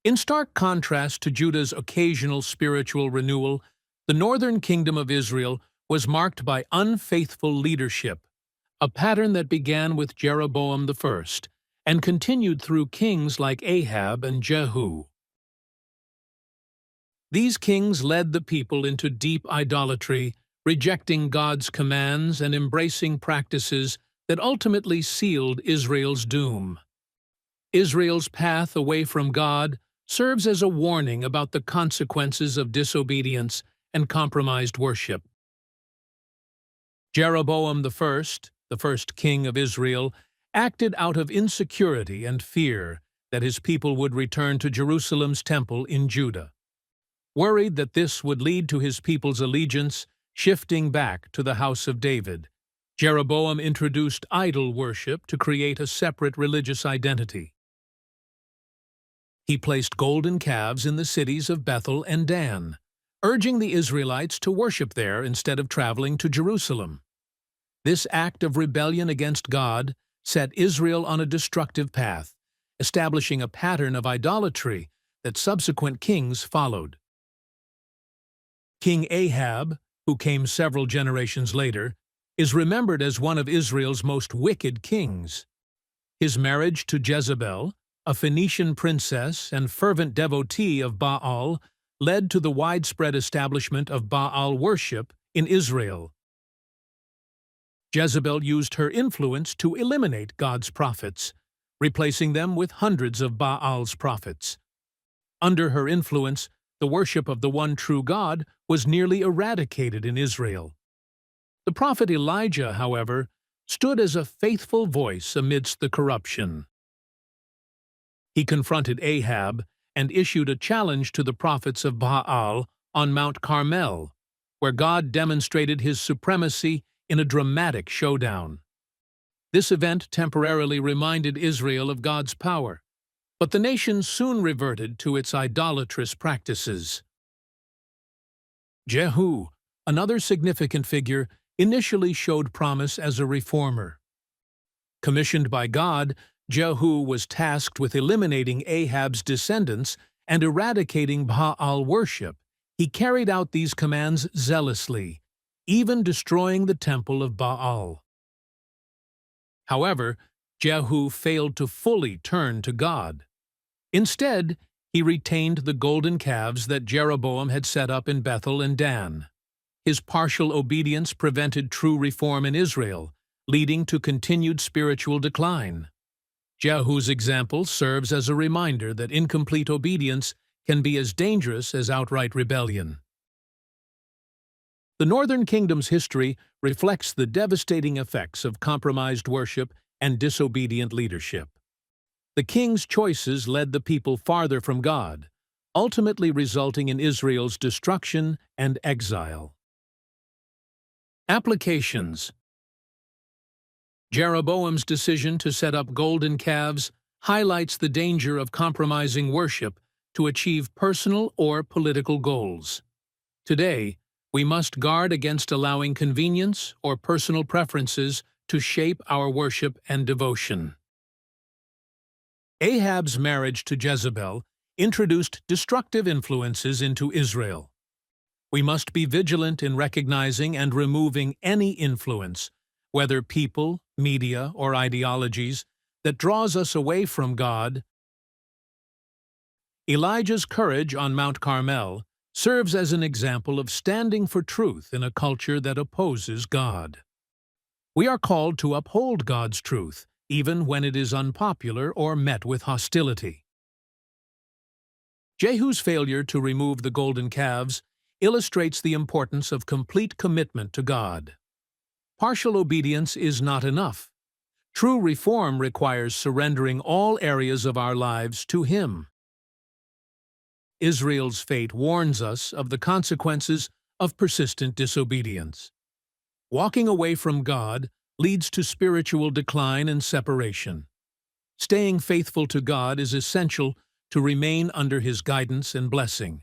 In stark contrast to Judah's occasional spiritual renewal, the northern kingdom of Israel was marked by unfaithful leadership, a pattern that began with Jeroboam I and continued through kings like Ahab and Jehu. These kings led the people into deep idolatry, rejecting God's commands and embracing practices that ultimately sealed Israel's doom. Israel's path away from God serves as a warning about the consequences of disobedience and compromised worship. Jeroboam I, the first king of Israel, acted out of insecurity and fear that his people would return to Jerusalem's temple in Judah. Worried that this would lead to his people's allegiance shifting back to the house of David, Jeroboam introduced idol worship to create a separate religious identity. He placed golden calves in the cities of Bethel and Dan, urging the Israelites to worship there instead of traveling to Jerusalem. This act of rebellion against God set Israel on a destructive path, establishing a pattern of idolatry that subsequent kings followed. King Ahab, who came several generations later, is remembered as one of Israel's most wicked kings. His marriage to Jezebel, a Phoenician princess and fervent devotee of Baal, led to the widespread establishment of Baal worship in Israel. Jezebel used her influence to eliminate God's prophets, replacing them with hundreds of Baal's prophets. Under her influence, the worship of the one true God was nearly eradicated in Israel. The prophet Elijah, however, stood as a faithful voice amidst the corruption. He confronted Ahab and issued a challenge to the prophets of Baal on Mount Carmel, where God demonstrated his supremacy in a dramatic showdown. This event temporarily reminded Israel of God's power, but the nation soon reverted to its idolatrous practices. Jehu, another significant figure, initially showed promise as a reformer. Commissioned by God, Jehu was tasked with eliminating Ahab's descendants and eradicating Baal worship. He carried out these commands zealously, even destroying the temple of Baal. However, Jehu failed to fully turn to God. Instead, he retained the golden calves that Jeroboam had set up in Bethel and Dan. His partial obedience prevented true reform in Israel, leading to continued spiritual decline. Jehu's example serves as a reminder that incomplete obedience can be as dangerous as outright rebellion. The Northern Kingdom's history reflects the devastating effects of compromised worship and disobedient leadership. The king's choices led the people farther from God, ultimately resulting in Israel's destruction and exile. Applications. Jeroboam's decision to set up golden calves highlights the danger of compromising worship to achieve personal or political goals. Today, we must guard against allowing convenience or personal preferences to shape our worship and devotion. Ahab's marriage to Jezebel introduced destructive influences into Israel. We must be vigilant in recognizing and removing any influence, whether people, media, or ideologies, that draws us away from God. Elijah's courage on Mount Carmel serves as an example of standing for truth in a culture that opposes God. We are called to uphold God's truth, even when it is unpopular or met with hostility. Jehu's failure to remove the golden calves illustrates the importance of complete commitment to God. Partial obedience is not enough. True reform requires surrendering all areas of our lives to Him. Israel's fate warns us of the consequences of persistent disobedience. Walking away from God leads to spiritual decline and separation. Staying faithful to God is essential to remain under His guidance and blessing.